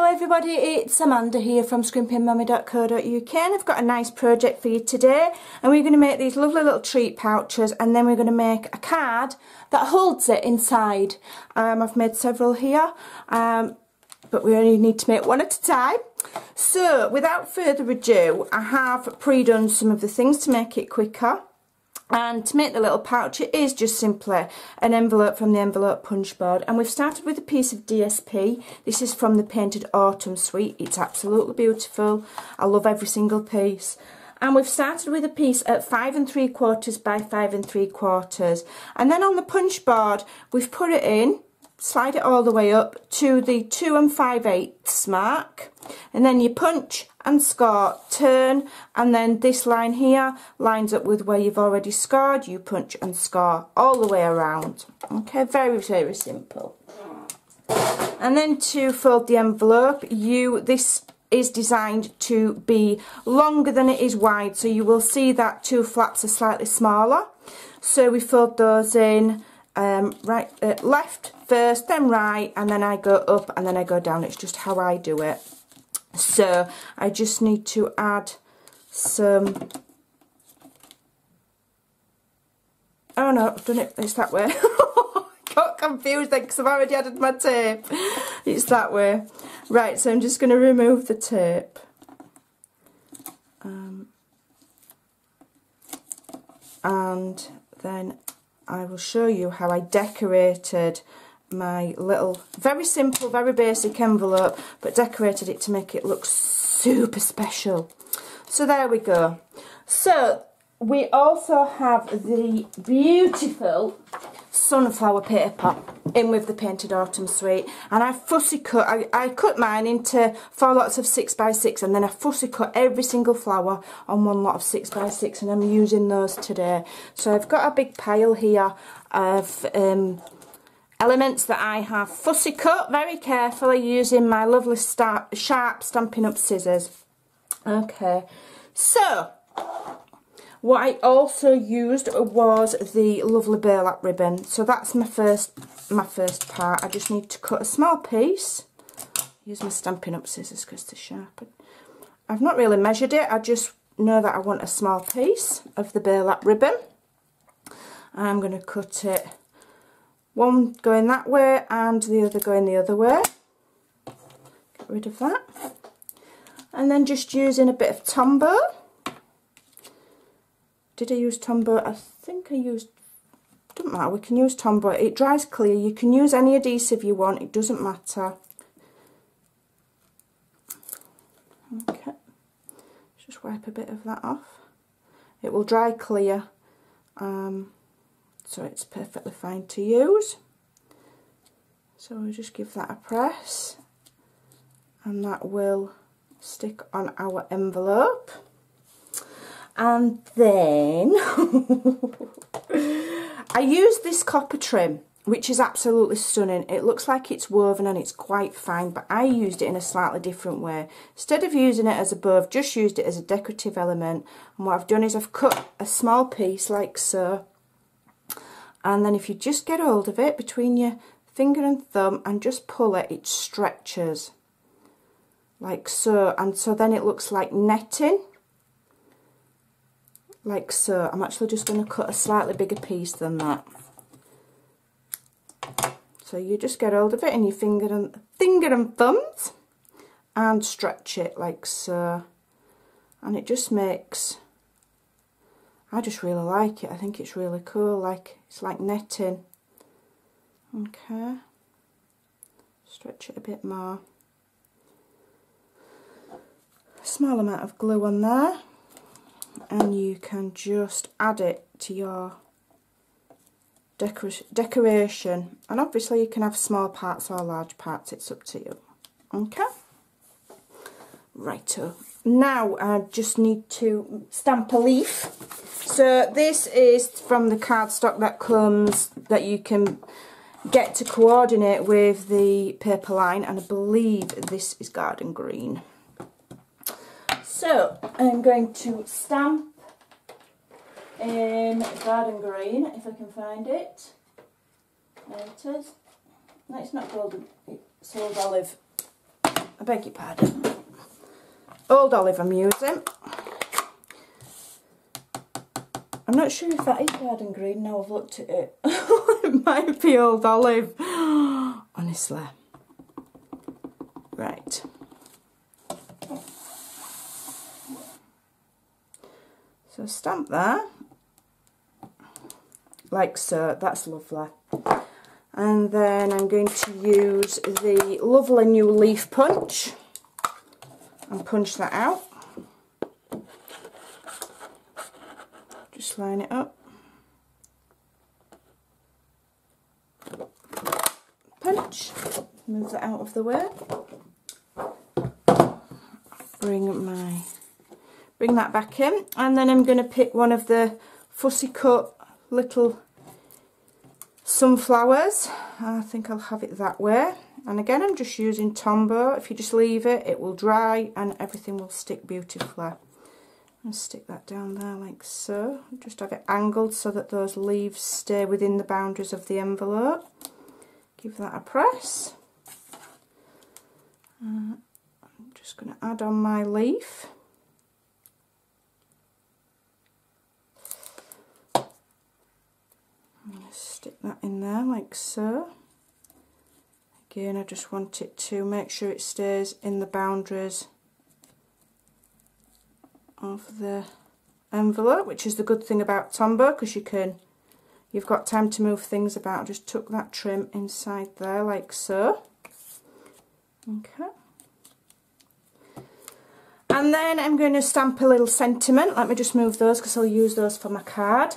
everybody, it's Amanda here from scrimpingmommy.co.uk, and I've got a nice project for you today, and we're going to make these lovely little treat pouches, and then we're going to make a card that holds it inside. I've made several here, but we only need to make one at a time. So without further ado, I have pre-done some of the things to make it quicker. And to make the little pouch, it is just simply an envelope from the envelope punch board, and we've started with a piece of DSP. This is from the Painted Autumn suite. It's absolutely beautiful. I love every single piece. And we've started with a piece at 5 3/4 by 5 3/4, and then on the punch board we've put it in, slide it all the way up to the 2 5/8 mark, and then you punch and score, turn, and then this line here lines up with where you've already scored. You punch and score all the way around. Okay, very, very simple. And then to fold the envelope, this is designed to be longer than it is wide, so you will see that two flaps are slightly smaller. So we fold those in left first, then right, and then I go up and then I go down. It's just how I do it. So I just need to add some, oh no, I've done it, it's that way. Got confused then because I've already added my tape. It's that way. Right, so I'm just going to remove the tape. And then I will show you how I decorated my little, very simple, very basic envelope, but decorated it to make it look super special. So there we go. So we also have the beautiful sunflower paper in with the Painted Autumn suite, and I fussy cut, I cut mine into 4 lots of 6 by 6, and then I fussy cut every single flower on 1 lot of 6 by 6, and I'm using those today. So I've got a big pile here of elements that I have fussy cut very carefully using my lovely sharp Stampin' Up scissors. Okay, so what I also used was the lovely burlap ribbon. So that's my first part. I just need to cut a small piece. Use my Stampin' Up scissors because they're sharp. I've not really measured it. I just know that I want a small piece of the burlap ribbon. I'm going to cut it, one going that way and the other going the other way. Get rid of that. And then just using a bit of Tombow. Did I use Tombow? I think I used, doesn't matter, we can use Tombow. It dries clear. You can use any adhesive you want, it doesn't matter. Okay, just wipe a bit of that off. It will dry clear, so it's perfectly fine to use. So we'll just give that a press, and that will stick on our envelope. And then I used this copper trim, which is absolutely stunning. It looks like it's woven and it's quite fine, but I used it in a slightly different way. Instead of using it as a bow, I've just used it as a decorative element. And what I've done is I've cut a small piece like so. And then if you just get hold of it between your finger and thumb and just pull it, it stretches like so. And so then it looks like netting. Like so. I'm actually just going to cut a slightly bigger piece than that. So you just get hold of it in your finger and thumbs and stretch it like so. And it just makes, I just really like it. I think it's really cool. Like, it's like netting. Okay. Stretch it a bit more. A small amount of glue on there. And you can just add it to your decoration, and obviously you can have small parts or large parts, it's up to you. Okay, righto. Now I just need to stamp a leaf. So this is from the cardstock that comes, that you can get to coordinate with the paper line, and I believe this is garden green. So I'm going to stamp in garden green, if I can find it. There it is. No, it's not golden, it's old olive. I beg your pardon. Old olive I'm using. I'm not sure if that is garden green now I've looked at it. It might be old olive. Honestly. Right. So stamp there. Like so. That's lovely. And then I'm going to use the lovely new leaf punch and punch that out. Just line it up. Punch. Move that out of the way. Bring that back in, and then I'm going to pick one of the fussy cut little sunflowers. I think I'll have it that way. And again, I'm just using Tombow. If you just leave it, it will dry and everything will stick beautifully. And stick that down there like so. Just have it angled so that those leaves stay within the boundaries of the envelope. Give that a press. I'm just going to add on my leaf. I'm going to stick that in there like so. Again, I just want it to make sure it stays in the boundaries of the envelope, which is the good thing about Tombow, because you've got time to move things about. I just tuck that trim inside there like so. Okay. And then I'm going to stamp a little sentiment. Let me just move those because I'll use those for my card.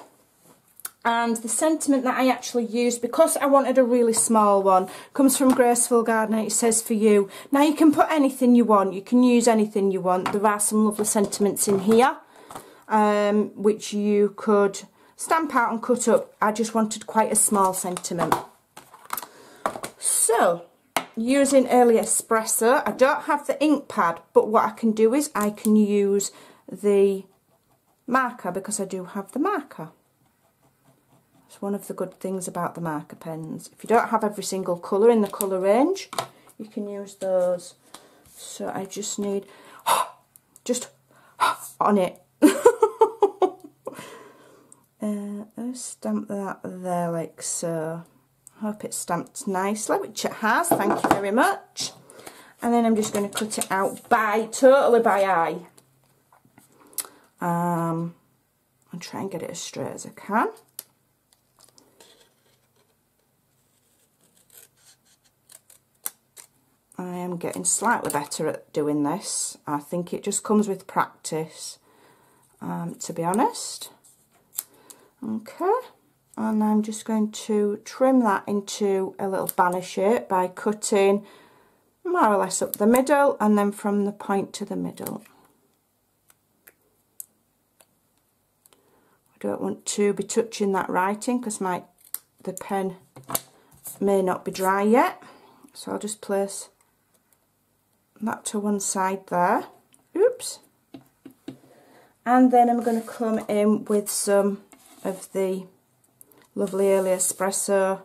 And the sentiment that I actually used, because I wanted a really small one, comes from Graceful Gardener. It says for you. Now you can put anything you want. You can use anything you want. There are some lovely sentiments in here, which you could stamp out and cut up. I just wanted quite a small sentiment. So, using Early Espresso, I don't have the ink pad, but what I can do is I can use the marker, because I do have the marker. It's one of the good things about the marker pens. If you don't have every single colour in the colour range, you can use those. So I just need, just on it. Let's stamp that there like so. Hope it's stamped nicely, which it has, thank you very much. And then I'm just going to cut it out totally by eye. And try and get it as straight as I can. I am getting slightly better at doing this. I think it just comes with practice, to be honest. Okay, and I'm just going to trim that into a little banner shape by cutting more or less up the middle and then from the point to the middle. I don't want to be touching that writing because the pen may not be dry yet, so I'll just place that to one side there. Oops. And then I'm going to come in with some of the lovely Early Espresso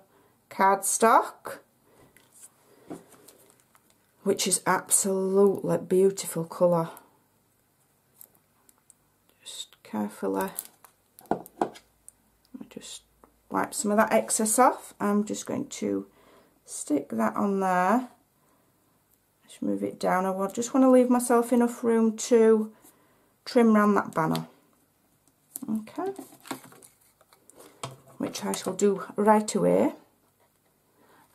cardstock, which is absolutely beautiful colour. Just carefully, just wipe some of that excess off. I'm just going to stick that on there. Just move it down. I just want to leave myself enough room to trim around that banner. Okay. Which I shall do right away.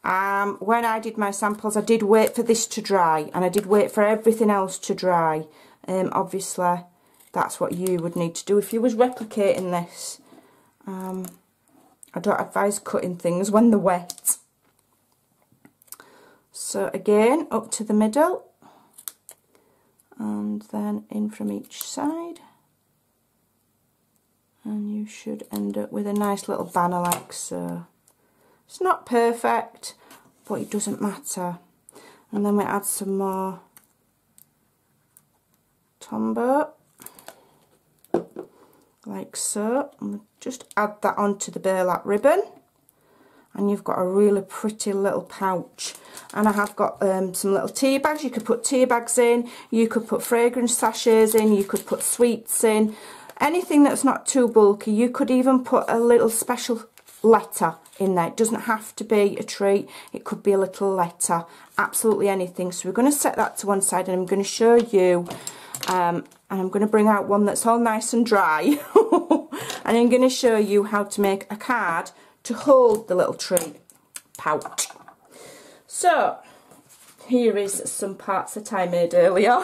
When I did my samples, I did wait for this to dry, and I did wait for everything else to dry. Obviously, that's what you would need to do if you was replicating this. I don't advise cutting things when they're wet. So again, up to the middle, and then in from each side. And you should end up with a nice little banner like so. It's not perfect, but it doesn't matter. And then we add some more Tombow, like so. And we'll just add that onto the burlap ribbon. and you've got a really pretty little pouch. And I have got some little tea bags. You could put tea bags in, you could put fragrance sachets in, you could put sweets in, anything that's not too bulky. You could even put a little special letter in there. It doesn't have to be a treat, it could be a little letter, absolutely anything. So we're going to set that to one side, and I'm going to show you, and I'm going to bring out one that's all nice and dry, and I'm going to show you how to make a card to hold the little treat pouch. So here is some parts that I made earlier.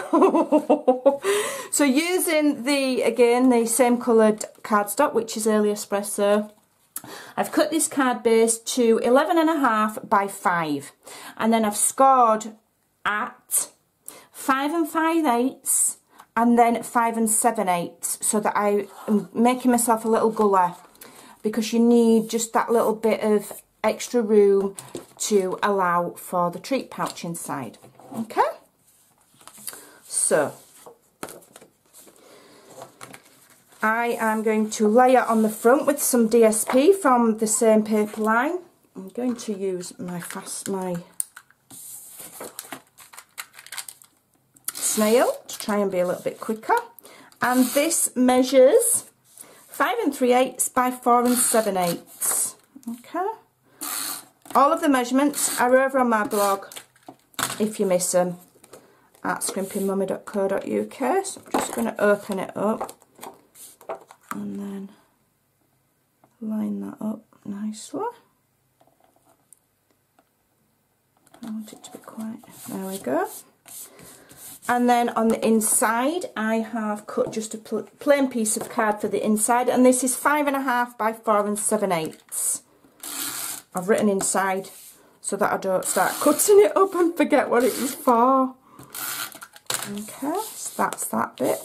So using the same coloured cardstock, which is Early Espresso, I've cut this card base to 11.5 by 5, and then I've scored at 5 5/8 and then 5 7/8, so that I am making myself a little gully, because you need just that little bit of extra room to allow for the treat pouch inside. Okay, so I am going to layer on the front with some DSP from the same paper line. I'm going to use my snail to try and be a little bit quicker. And this measures 5 3/8 by 4 7/8. Okay. All of the measurements are over on my blog, if you miss them, at scrimpingmommy.co.uk. So I'm just going to open it up and then line that up nicely. I want it to be quite, there we go. And then on the inside, I have cut just a plain piece of card for the inside, and this is 5.5 by 4 7/8. I've written inside so that I don't start cutting it up and forget what it was for. Okay, so that's that bit.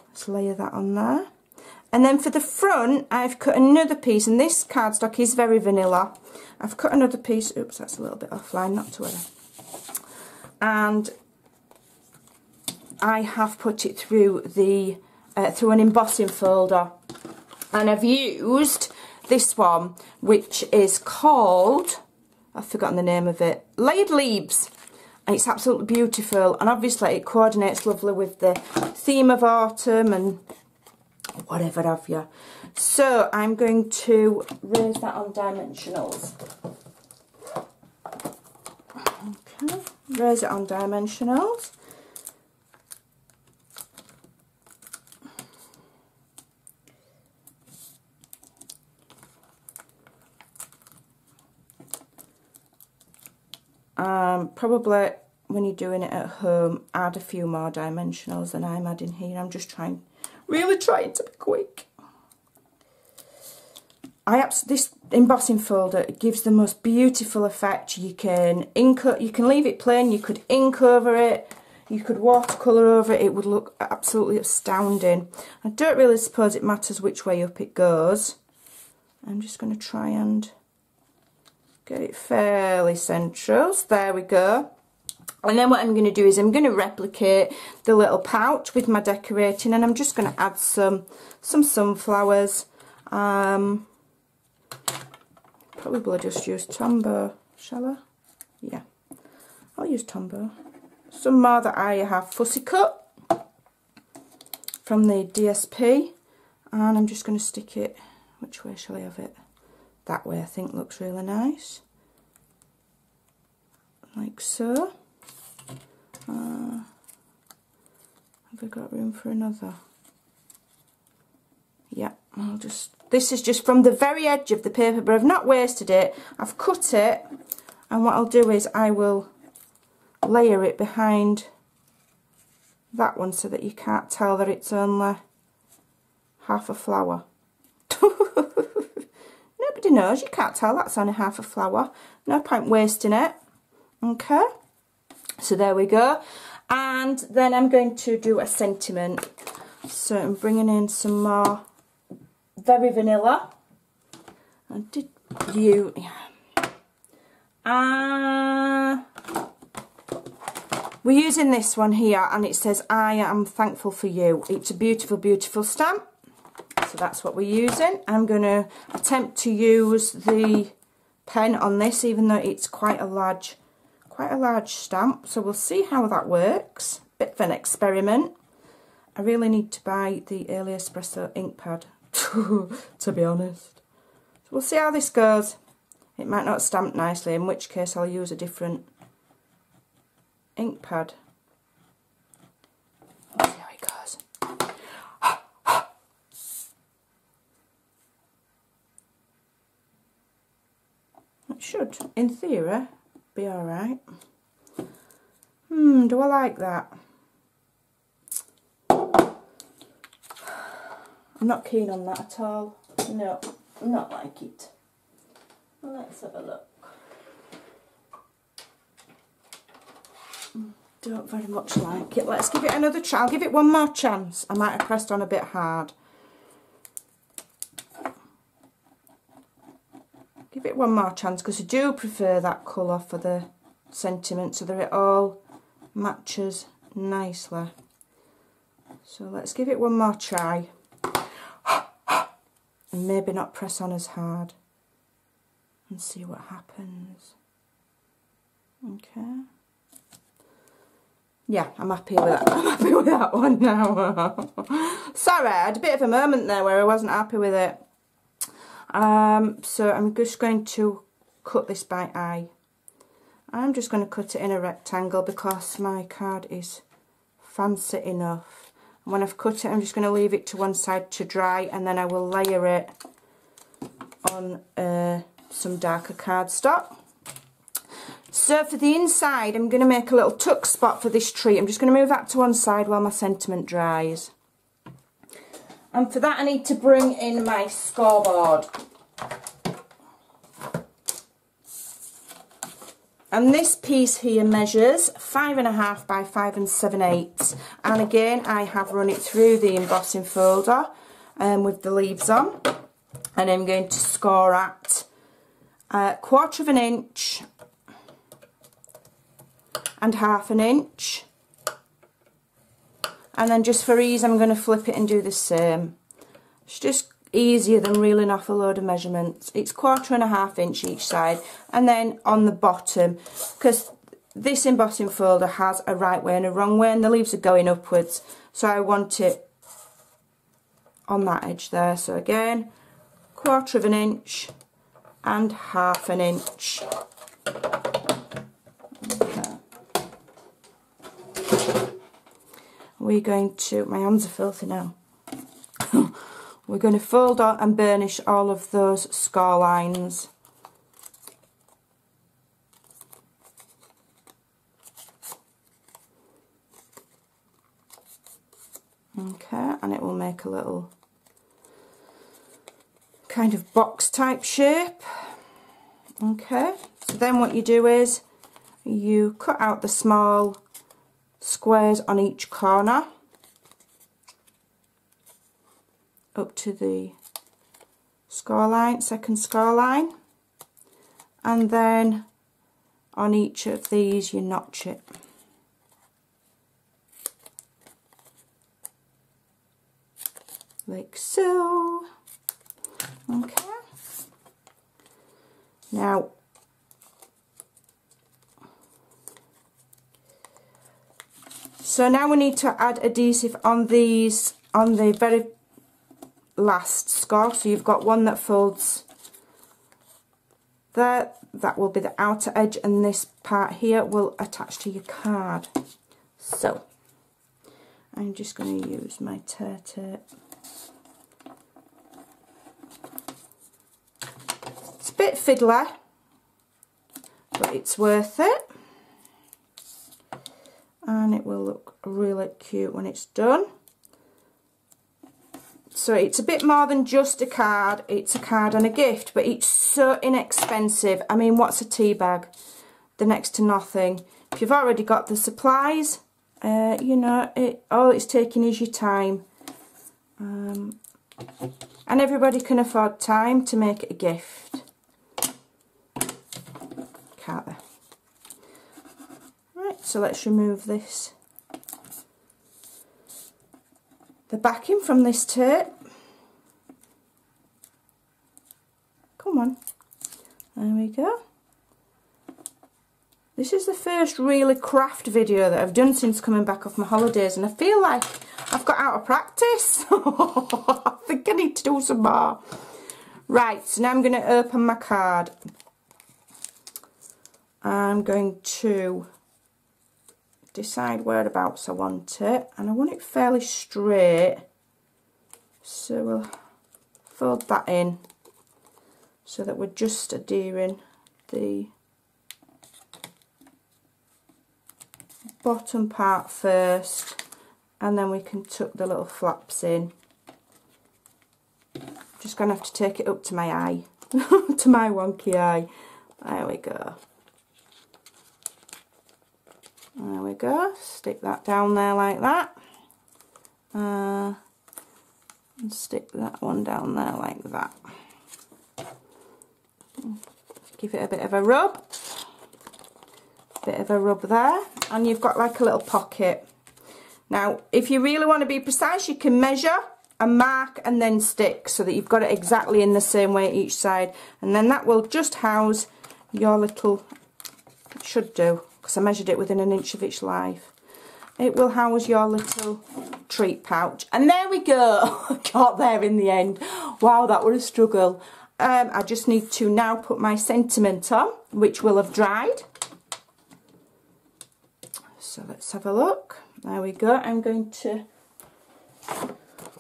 Let's layer that on there. And then for the front, I've cut another piece, and this cardstock is very vanilla. I've cut another piece, oops, that's a little bit offline, not to worry. And I have put it through the through an embossing folder, and I've used this one, which is called, I've forgotten the name of it, Layered Leaves, and it's absolutely beautiful, and obviously it coordinates lovely with the theme of autumn and whatever have you. So I'm going to raise that on dimensionals. Okay, raise it on dimensionals. Probably when you're doing it at home, add a few more dimensionals than I'm adding here. I'm just really trying to be quick. This embossing folder, it gives the most beautiful effect. You can leave it plain, you could ink over it, you could watercolour over it, it would look absolutely astounding. I don't really suppose it matters which way up it goes. I'm just going to try and get it fairly central. So there we go. And then what I'm going to do is I'm going to replicate the little pouch with my decorating, and I'm just going to add some sunflowers. Probably just use Tombow, shall I? Yeah, I'll use Tombow. Some more that I have fussy cut from the DSP, and I'm just going to stick it, which way shall I have it? That way I think looks really nice, like so. Have I got room for another? Yeah, this is just from the very edge of the paper, but I've not wasted it. I've cut it, and what I'll do is I will layer it behind that one so that you can't tell that it's only half a flower. Nobody knows, you can't tell that's only half a flower. No point wasting it. Okay, so there we go. And then I'm going to do a sentiment. So I'm bringing in some more Very Vanilla. And did you... we're using this one here, and it says, I am thankful for you. It's a beautiful, beautiful stamp. So So that's what we're using. I'm going to attempt to use the pen on this, even though it's quite a large stamp. So we'll see how that works. Bit of an experiment. I really need to buy the Early Espresso ink pad, to be honest. So we'll see how this goes. It might not stamp nicely, in which case I'll use a different ink pad. Let's see how it goes. It should, in theory, be alright. Do I like that? I'm not keen on that at all. No, not like it. Let's have a look. Don't very much like it. Let's give it another try. I'll give it one more chance. I might have pressed on a bit hard. Give it one more chance because I do prefer that colour for the sentiment so that it all matches nicely. So let's give it one more try. And maybe not press on as hard. And see what happens. Okay. Yeah, I'm happy with that. I'm happy with that one now. Sorry, I had a bit of a moment there where I wasn't happy with it. So I'm just going to cut this by eye. I'm just going to cut it in a rectangle because my card is fancy enough. And when I've cut it, I'm just going to leave it to one side to dry, and then I will layer it on some darker cardstock. So for the inside, I'm going to make a little tuck spot for this tree. I'm just going to move that to one side while my sentiment dries. And for that, I need to bring in my scoreboard. And this piece here measures 5.5 by 5 7/8. And again, I have run it through the embossing folder with the leaves on. And I'm going to score at 1/4 of an inch and 1/2 inch. And then just for ease, I'm going to flip it and do the same. It's just easier than reeling off a load of measurements. It's 1/4 and 1/2 inch each side. And then on the bottom, because this embossing folder has a right way and a wrong way, and the leaves are going upwards. So I want it on that edge there. So again, 1/4 of an inch and 1/2 inch. We're going to, my hands are filthy now. We're going to fold out and burnish all of those score lines. Okay, and it will make a little kind of box type shape. Okay, so then what you do is you cut out the small squares on each corner up to the score line, second score line, and then on each of these you notch it. Like so. Okay. Now we need to add adhesive on these, on the very last score. So you've got one that folds there, that will be the outer edge, and this part here will attach to your card. So I'm just going to use my tear tape. It's a bit fiddly, but it's worth it. And it will look really cute when it's done. So it's a bit more than just a card, it's a card and a gift, but it's so inexpensive. I mean, what's a tea bag? They're next to nothing. If you've already got the supplies, you know, all it's taking is your time. And everybody can afford time to make it a gift. Can't they? Right, so let's remove this, the backing from this tape. There we go. This is the first really craft video that I've done since coming back off my holidays, and I feel like I've got out of practice. I think I need to do some more. Right, so now I'm going to open my card. I'm going to decide whereabouts I want it, and I want it fairly straight, so we'll fold that in so that we're just adhering the bottom part first, and then we can tuck the little flaps in. Just going to have to take it up to my eye, to my wonky eye. There we go. There we go. Stick that down there like that. And stick that one down there like that. Give it a bit of a rub. Bit of a rub there, and you've got like a little pocket. Now, if you really want to be precise, you can measure and mark and then stick so that you've got it exactly in the same way each side, and then that will just house your little, it should do, because I measured it within an inch of its life. It will house your little treat pouch, and there we go. Got there in the end. Wow, that was a struggle. I just need to now put my sentiment on, which will have dried. So let's have a look. There we go. I'm going to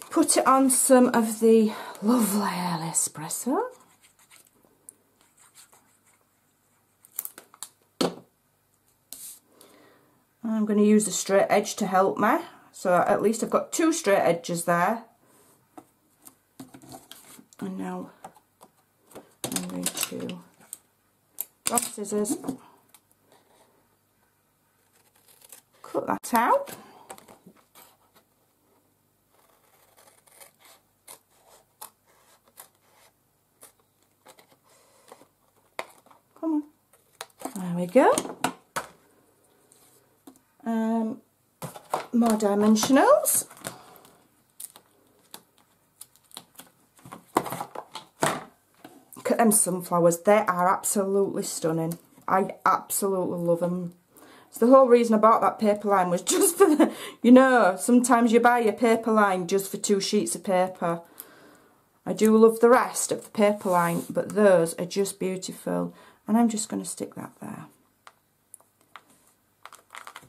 put it on some of the lovely early espresso. I'm going to use the straight edge to help me. So at least I've got two straight edges there. And now I'm going to grab scissors, cut that out. Come on. There we go. More dimensionals. Look at them sunflowers. They are absolutely stunning. I absolutely love them. So the whole reason I bought that paper line was just for the, you know, sometimes you buy your paper line just for 2 sheets of paper. I do love the rest of the paper line, but those are just beautiful. And I'm just going to stick that there.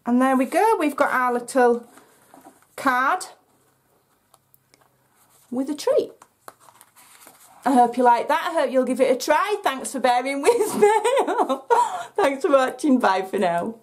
And there we go, we've got our little card with a treat. I hope you like that, I hope you'll give it a try. Thanks for bearing with me. Thanks for watching, bye for now.